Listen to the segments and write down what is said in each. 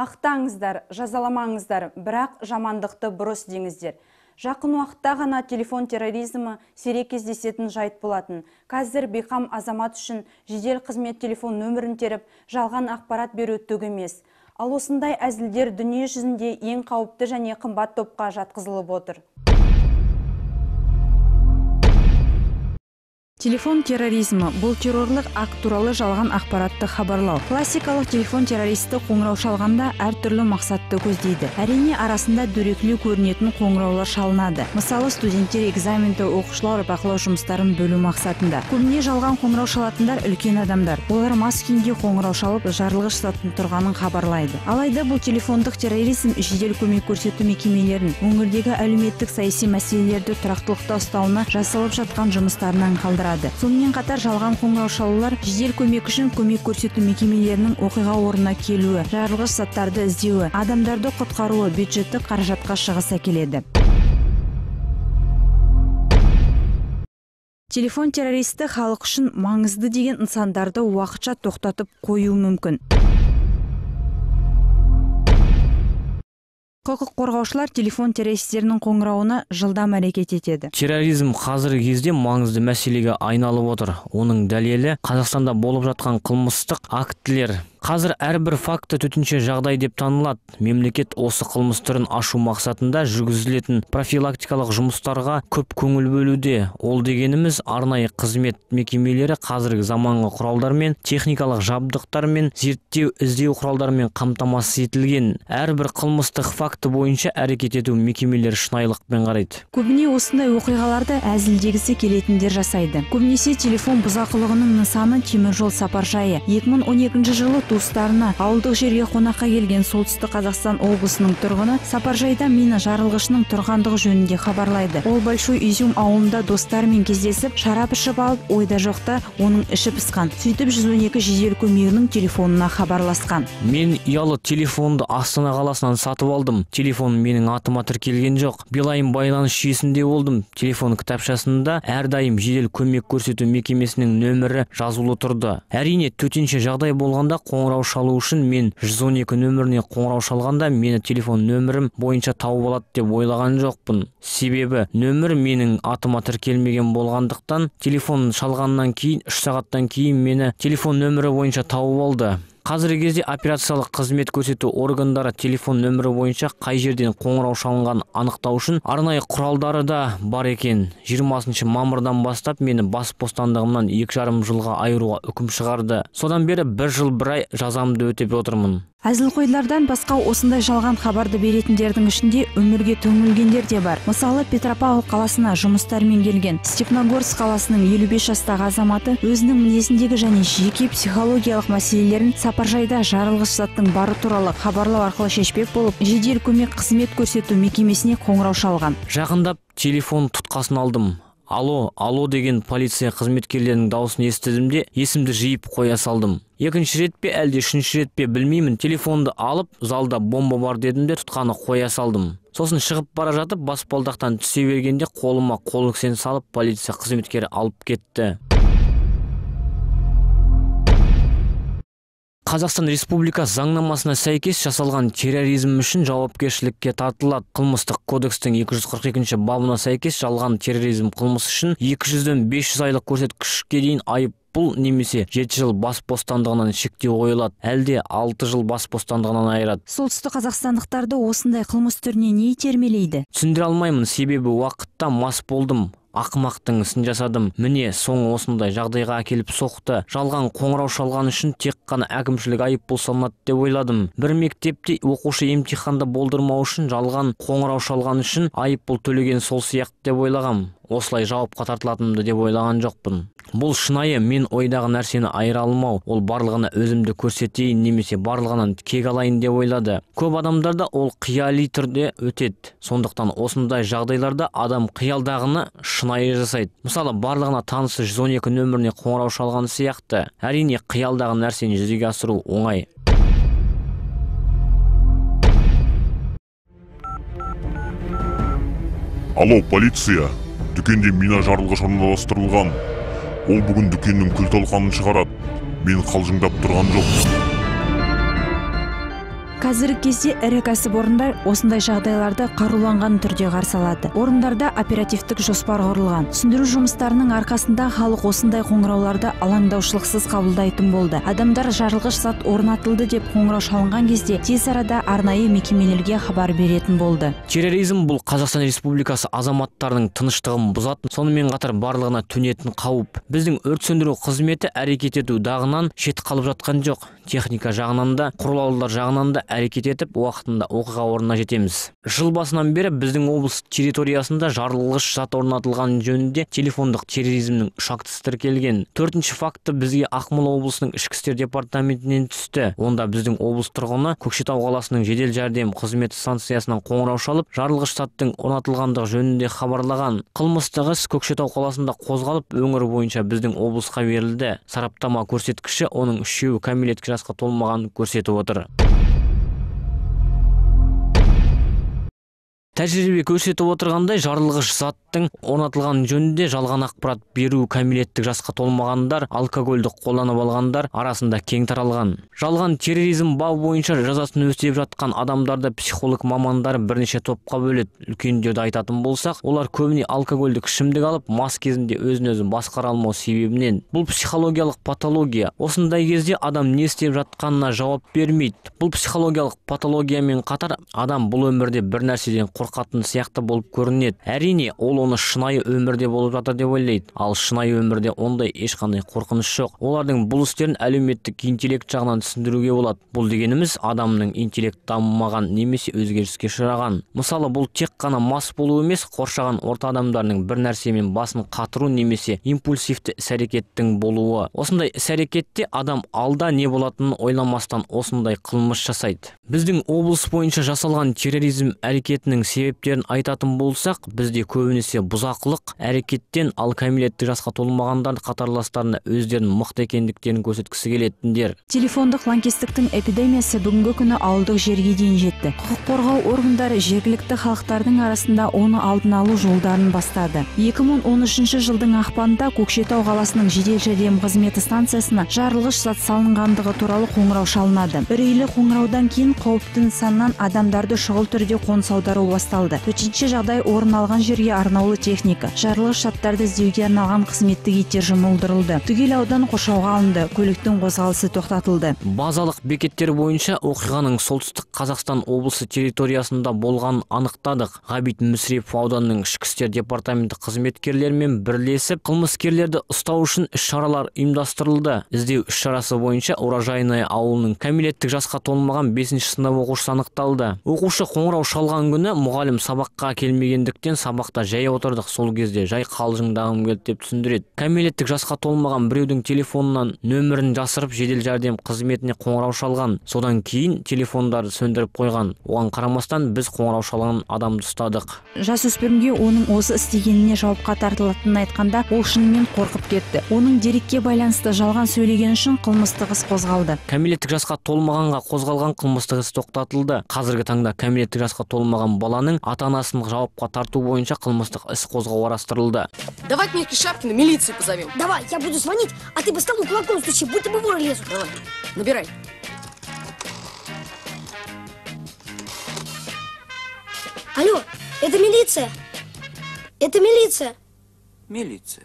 Ақтаңыздар, жазаламаңыздар, бірақ жамандықты бұрыс деңіздер. Жақын уақытта ғана телефон терроризмі сирек кездесетін жайт болатын. Қазір бейқам азамат үшін жедел қызмет телефон нөмірін теріп, жалған ақпарат беру түк емес. Ал осындай әзілдер дүние жүзінде ең қауіпті және қымбат топқа жатқызылып отыр. Телефон терроризмі бұл террорлық акт туралы жалған ақпаратты хабарлау. Классикалық телефон террористі қоңырау шалғанда әртүрлі мақсатты көздейді. Әрине арасында дөрекілеу көрінетін қоңыраулар шалынады. Мысалы, студенттер экзаменді оқушылар бақылау жұмыстарын бөлу мақсатында. Көбіне жалған қоңырау шалатындар үлкен адамдар. Олар мас күйінде қоңырау шалып, жарылғыш заттың тұрғанын хабарлайды. Алайда бұл телефондық терроризм жедел көмек көрсету мекемелерін, өңірдегі әлеуметтік саяси мәселелерді тұрақтылықта ұстауына жасалып жатқан жұмыстарынан қалдырады. Сонымен қатар жалған қоңырау шалулар жедел көмек үшін көмек көрсету мекемелерінің оқиға орнына келуі, жарылғыш заттарды іздеуі, адамдарды құтқаруы бюджеттік қаражатқа шығыс әкеледі. Телефон террористі халық үшін маңызды деген нысандарды уақытша тоқтатып қою мүмкін. Құқық қорғаушылар телефон террористерінің қоңырауына жылдам әрекет етеді. Терроризм қазіргі кезде маңызды мәселеге айналып отыр. Оның дәлелі Қазақстанда болып жатқан қылмыстық актілер. Қазір әрбір факті төтенше жағдай деп танылады. Мемлекет осы қылмыс түрін ашу мақсатында жүргізілетін профилактикалық жұмыстарға көп көңіл бөлуде. Ол дегеніміз арнайы қызмет мекемелері қазіргі заманғы құралдармен, техникалық жабдықтармен, зерттеу, іздеу құралдарымен қамтамасыз етілген. Әрбір қылмыстық факті бойынша әрекет ету мекемелері шынайылықпен қарайды. Көбіне осындай оқиғаларды әзілдегісі келетіндер жасайды. Көбінесе телефон бұзақылығының нысаны теміржол сапаржайы. 2012 жылы туыстарына ауылдық жерге қонаққа келген Солтүстік Қазақстан облысының тұрғыны сапаржайда мина жарылғышының тұрғандығы жөнінде хабарлайды. Ол Большой Изюм ауылында достарымен кездесіп, шарап ішіп алып, ойда жоқта оның іші пысқан. Сөйтіп 112 жедел көмегінің телефонына хабарласқан. Мен ұялы телефонды Астана қаласынан сатып алдым. Телефон менің атыма тіркелген жоқ. Билайн байланыс жүйесінде болдым. Телефон кітапшасында әрдайым жедел көмек көрсету мекемесінің нөмірі жазулы тұрды. Әрине, төтенше жағдай болғанда қоңырау шалу үшін мен 112 нөміріне қоңырау шалғанда мені телефон нөмірім бойынша тауып алады деп ойлаған жоқпын. Себебі нөмір менің атыма тіркелмеген болғандықтан телефон шалғаннан кейін 3 сағаттан кейін мені телефон нөмірі бойынша тауып алды. Қазіргі кезде операциялық қызмет көрсету органдары телефон нөмірі бойынша қай жерден қоңырау шалынғанын анықтау үшін арнайы құралдары да бар екен. 20 мамырдан бастап мені бас бостандығымнан 2,5 жылға айыруға үкім шығарды. Содан бері 1 жыл 1 ай жазамды өтеп отырмын. Әзілқойдылардан басқа осындай жалған хабарды беретіндердің ішінде өмірге түңілгендер де бар. Мысалы, Петропавл қаласына жұмыстармен келген Степногорск қаласының 55 жастағы азаматы өзінің мінезіндегі және жеке психологиялық мәселелерін сапаржайда жарылғыш заттың бары туралы хабарлау арқылы шешпек болып, жедел көмек қызмет көрсету мекемесіне қоңырау шалған. Жақындап телефон тұтқасын алдым. Алло деген полиция қызметкерлерінің дауысын естідім де, есімді жиып қоя салдым. Екінші рет пе, әлде үшінші рет пе білмеймін, телефонды алып, залда бомба бар дедім де тұтқаны қоя салдым. Сосын шығып бара жатып, баспалдақтан түсе бергенде қолыма қол кісен салып, полиция қызметкері алып кетті. Қазақстан Республикасы заңнамасына сәйкес жасалған терроризм үшін жауапкершілікке тартылады. Қылмыстық кодекстің 242 бабына сәйкес жалған терроризм қылмысы үшін 200-ден 500 айлық көрсеткішке дейін айыппұл немесе 7 жыл бас бостандығынан шектеу қойылады, әлде 6 жыл бас бостандығынан айырады. Солтүстік қазақстандықтарды осындай қылмыс түріне не итермелейді? Түсіндіре алмаймын, себебі уақытта мас болдым. Ақымақтың ісін жасадым. Міне соңы осындай жағдайға әкеліп соқты. Жалған қоңырау шалған үшін тек қана әкімшілік айыппұл салынады деп ойладым. Бір мектепте оқушы емтиханды болдырмау үшін жалған қоңырау шалған үшін айыппұл төлеген сол сияқты деп ойлағам. Осылай жауапқа тартылатынымды деп ойлаған жоқпын. Бұл шынайы, мен ойдағы нәрсені айыра алмау, ол барлығына өзімді көрсетейін немесе барлығынан кек алайын деп ойлады. Көп адамдарда ол қияли түрде өтеді. Сондықтан осындай жағдайларда адам қиялдағыны шынайы жасайды. Мысалы, барлығына танысы 112 нөміріне қоңырау шалғаны сияқты. Әрине, қиялдағы нәрсені жүзеге асыру оңай. Алло, полиция! Дүкенде мина жарылғыш орналастырылған. Ол бүгін дүкеннің күл талқанын шығарады. Мен қалжыңдап тұрған жоқ. Қазіргі кезде ірі кәсіпорындар осындай жағдайларды қаруланған түрде қарсы алады. Орындарда оперативтік жоспар құрылған. Түсіндіру жұмыстарының арқасында халық осындай қоңырауларды алаңдаушылықсыз қабылдайтын болды. Адамдар жарылғыш зат орнатылды деп қоңырау шалынған кезде тез арада арнайы мекемелерге хабар беретін болды. Терроризм бұл Қазақстан Республикасы азаматтарының тыныштығын бұзатын, сонымен қатар барлығына төнетін қауіп. Біздің өрт сөндіру қызметі әрекет ету дағынан шет қалып жатқан жоқ. Техника жағынан да, құралдар жағынан да әрекет етіп, уақытында оқиға орнына жетеміз. Жыл басынан бері біздің облыс территориясында жарылғыш зат орнатылған жөнінде телефондық терроризмнің шактысы тіркелген. 4-ші факті бізге Ақмола облысының ішкі істер департаментінен түсті. Онда біздің облыс тұрғыны Көкшетау қаласының жедел жәрдем қызметі станциясынан қоңырау шалып, жарылғыш заттың орнатылғандығы жөнінде хабарлаған. Қылмыстық іс Көкшетау қаласында қозғалып, өңір бойынша біздің облысқа берілді. Сараптама көрсеткіші оның 3-еуі кәмелетке жасқа толмаған көрсетіп отыр. Тәжірибе көрсетіп отырғандай, жарылғыш заттың орнатылған жөнінде жалған ақпарат беру кәмелеттік жасқа толмағандар, алкогольді қолданып алғандар арасында кең таралған. Жалған терроризм бабы бойынша жазасын өтеп жатқан адамдарды психолог мамандар бірнеше топқа бөледі. Үлкендерді айтатын болсақ, олар көбіне алкогольдік ішімдік алып, мас кезінде өзін-өзі басқара алмау себебінен. Бұл психологиялық патология. Осындай кезде адам не істеп жатқанына жауап бермейді. Бұл психологиялық патологиямен қатар адам бұл өмірде бір нәрседен қорқатын сияқты болып көрінеді. Әрине, ол оны шынайы өмірде болып жатыр деп ойлайды. Ал шынайы өмірде ондай ешқандай қорқыныш жоқ. Олардың бұл істерін әлеуметтік интеллект жағынан түсіндіруге болады. Бұл дегеніміз адамның интеллект дамымаған немесе өзгеріске ұшыраған. Мысалы, бұл тек қана мас болу емес, қоршаған орта адамдарының бір нәрсемен басын қатыру немесе импульсивті іс-әрекеттің болуы. Осындай іс-әрекетте адам алда не болатынын ойламастан осындай қылмыс жасайды. Біздің облыс бойынша жасалған терроризм әрекетінің себептерін айтатын болсақ, бізде көбінесе бұзақылық әрекеттен, ал кәмелеттік жасқа толмағандар қатарластарына өздерінің мықты екендіктерін көрсеткісі келетіндер. Телефондық лаңкестіктің эпидемиясы бүгінгі күні ауылдық жерге дейін жетті. Құқық қорғау органдары жергілікті халықтардың арасында оны алдын алу жолдарын бастады. 2013 жылдың ақпанында Көкшетау қаласының жедел жәрдем қызметі станциясына жарылғыш зат салынғандығы туралы қоңырау шалынады. Үрейлі қоңыраудан кейін қауіпті нысаннан адамдарды шұғыл түрде қоныс аудару басталды. Төтенше жағдай орын алған жерге арнаулы техника, жарылғыш заттарды іздеуге арналған қызметтік иттер жұмылдырылды. Түгел аудан қоршауға алынды, көліктің қозғалысы тоқтатылды. Базалық бекеттер бойынша оқиғаның солтүстік Қазақстан облысы территориясында болғанын анықтадық. Ғабит Мүсірепов ауданының ішкі істер департаменті қызметкерлерімен бірлесіп, қылмыскерлерді ұстау үшін іс-шаралар ұйымдастырылды. Іздеу іс-шарасы бойынша Оражайное ауылының кәмелеттік жасқа толмаған 5-ші сынып оқушысы анықталды. Оқушы қоңырау шалған күні мұғалім сабаққа келмегендіктен сабақта жай отырдық. Сол кезде жай қалжыңдағым келді деп түсіндіреді. Кәмелеттік жасқа толмаған біреудің телефонынан нөмірін жасырып жедел жәрдем қызметіне қоңырау шалған. Содан кейін телефондарды сөндіріп қойған. Оған қарамастан біз қоңырау шалған адамды ұстадық. Жасөспірімге оның осы істегеніне жауапқа тартылатынын айтқанда, ол шынымен қорқып кетті. Оның дерекке байланысты жалған сөйлеген үшін қылмыстық іс қозғалды. Кәмелеттік жасқа толмағанға қозғалған қылмыстық іс тоқтатылды. Қазіргі таңда кәмелеттік жасқа толмаған баланың ата-анасын жауапқа тарту бойынша қылмыстық іс қозғау қарастырылды. Давай мне Шапкина, милицию позовем. Давай, я буду звонить, а ты по столу кулаком стучи, будто бы воры лезут. Давай, набирай. Алло, это милиция? Это милиция? Милиция.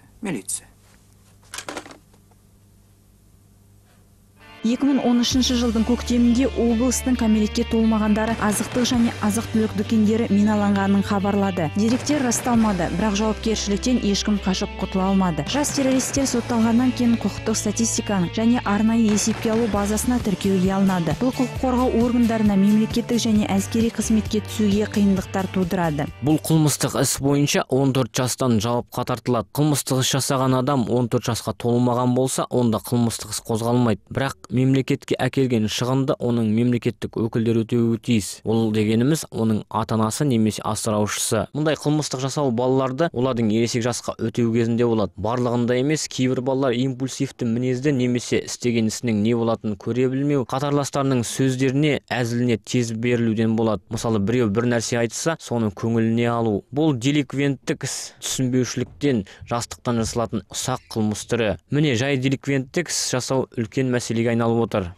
2013 жылдың көктемінде облыстың кәмелетке толмағандары азықтық және азық-түлік дүкендері миналанғанын хабарлады. Деректер расталмады, бірақ жауапкершіліктен ешкім қашып құтыла алмады. Жас террористер сотталғаннан кейін құқықтық статистиканың және арнайы есепке алу базасына тіркеуге алынады. Бұл құқық қорғау органдарына мемлекеттік және әскери қызметке түсуге қиындықтар тудырады. Бұл қылмыстық іс бойынша 14 жастан жауапқа тартылады. Қылмыстық іс жасаған адам 14 жасқа толмаған болса, онда қылмыстық іс қозғалмайды. Бірақ мемлекетке әкелген шығынды оның мемлекеттік өкілдері өтеуі тиіс. Ол дегеніміз оның ата-анасы немесе асыраушысы. Мұндай қылмыстық жасау балаларды олардың ересек жасқа өтеу кезінде болады. Барлығында емес, кейбір балалар импульсивті мінезді немесе істеген ісінің не болатынын көре білмеу, қатарластарының сөздеріне, әзіліне тез берілуден болады. Мысалы, біреу бір нәрсе айтса, соны көңіліне алу. Бұл деликвенттік іс, түсінбеушіліктен, жастықтан жасалатын ұсақ қылмыс түрі. Міне, жай деликвенттік іс жасау үлкен мәселеге айналып отыр.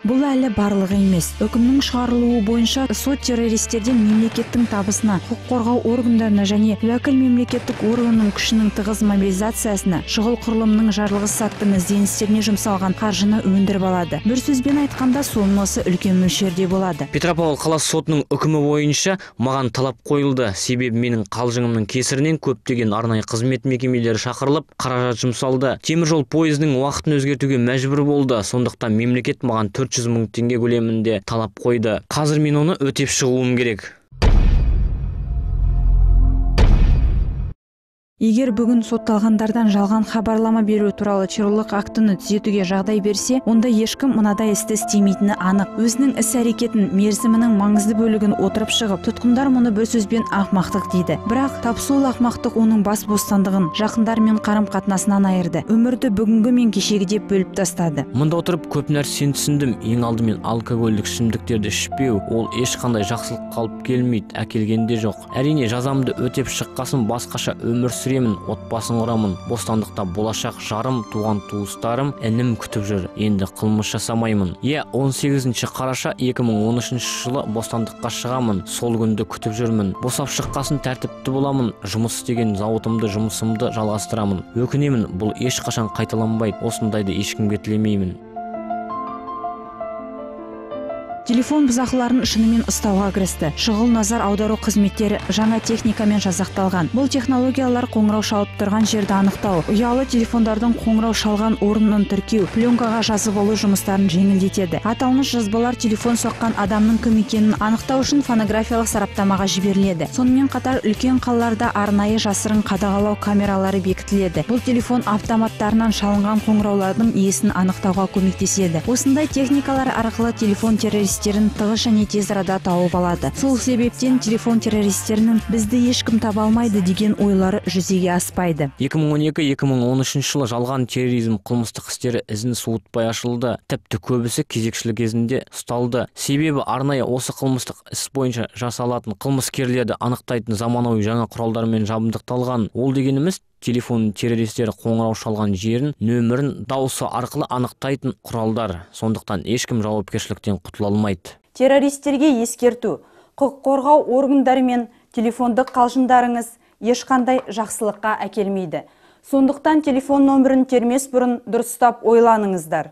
Бұл әлі барлығы емес. Үкімнің шығарылуы бойынша сот террористерден мемлекеттің табысына, құқық қорғау органдарына және уәкіл мемлекеттік органның күшінің тығыз мобилизациясына, шұғыл құрылымның жарылғыш заттың ізденістеріне жұмсалған қаржыны өндіріп алады. Бір сөзбен айтқанда сомасы үлкен мөлшерде болады. Петропавл қаласы сотының үкімі бойынша маған талап қойылды. Себебі менің қалжыңымның кесірінен көптеген арнайы қызмет мекемелері шақырылып, қаражат жұмсалды. Темір жол пойызының уақытын өзгертуге мәжбүр болды. Сондықтан мемлекет маған 400 мың теңге көлемінде талап қойды. Қазір мен оны өтеп шығуым керек. Егер бүгін сотталғандардан жалған хабарлама беру туралы террорлық актіні түзетуге жағдай берсе, онда ешкім мынадай істі істемейтіні анық. Өзінің іс-әрекетін мерзімінің маңызды бөлігін отырып шығып, тұтқындар мұны бір сөзбен ақымақтық дейді. Бірақ тап сол ақымақтық оның бас бостандығын, жақындармен қарым-қатынасынан айырды. Өмірді бүгінгі мен кешегі деп бөліп тастады. Мұнда отырып көп нәрсені түсіндім. Ең алдымен алкогольдік ішімдіктерді ішпеу, ол ешқандай жақсылыққа алып келмейді, әкелгенде жоқ. Әрине жазамды өтеп шыққасын басқаша өмір сүремін, отбасын құрамын. Бостандықта болашақ жарым, туған туыстарым, інім күтіп жүр. Енді қылмыс жасамаймын. 18 қараша 2013 жылы бостандыққа шығамын. Сол күнді күтіп жүрмін. Босап шыққасын тәртіпті боламын. Жұмыс істеген зауытымды, жұмысымды жалғастырамын. Өкінемін, бұл ешқашан қайталанбайды. Осындайды ешкімге тілемеймін. Телефон бұзақыларын шынымен ұстауға кірісті. Шұғыл назар аудару қызметтері жаңа техникамен жасақталған. Бұл технологиялар қоңырау шалып тұрған жерді анықтау, ұялы телефондардың қоңырау шалған орнын тіркеу, пленкаға жазып алу жұмыстарын жеңілдетеді. Аталмыш жазбалар телефон соққан адамның кім екенін анықтау үшін фонографиялық сараптамаға жіберіледі. Сонымен қатар үлкен қалаларда арнайы жасырын қадағалау камералары бекітіледі. Бұл телефон автоматтарынан шалынған қоңыраулардың иесін анықтауға көмектеседі. Осындай техникалар арқылы телефон террористерін тығыз және тез арада тауып алады. Сол себептен телефон террористерінің бізді ешкім таба алмайды деген ойлары жүзеге аспайды. 2012-2013 жылы жалған терроризм қылмыстық істері ізін суытпай ашылды. Тіпті көбісі кезекшілік кезінде ұсталды. Себебі арнайы осы қылмыстық іс бойынша жасалатын қылмыскерлерді анықтайтын заманауи жаңа құралдармен жабдықталған. Ол дегеніміз телефон террористері қоңырау шалған жерін, нөмірін дауысы арқылы анықтайтын құралдар. Сондықтан ешкім жауапкершіліктен құтыла алмайды. Террористерге ескерту, құқық қорғау органдары мен телефондық қалжыңдарыңыз ешқандай жақсылыққа әкелмейді. Сондықтан телефон нөмірін термес бұрын дұрыстап ойланыңыздар.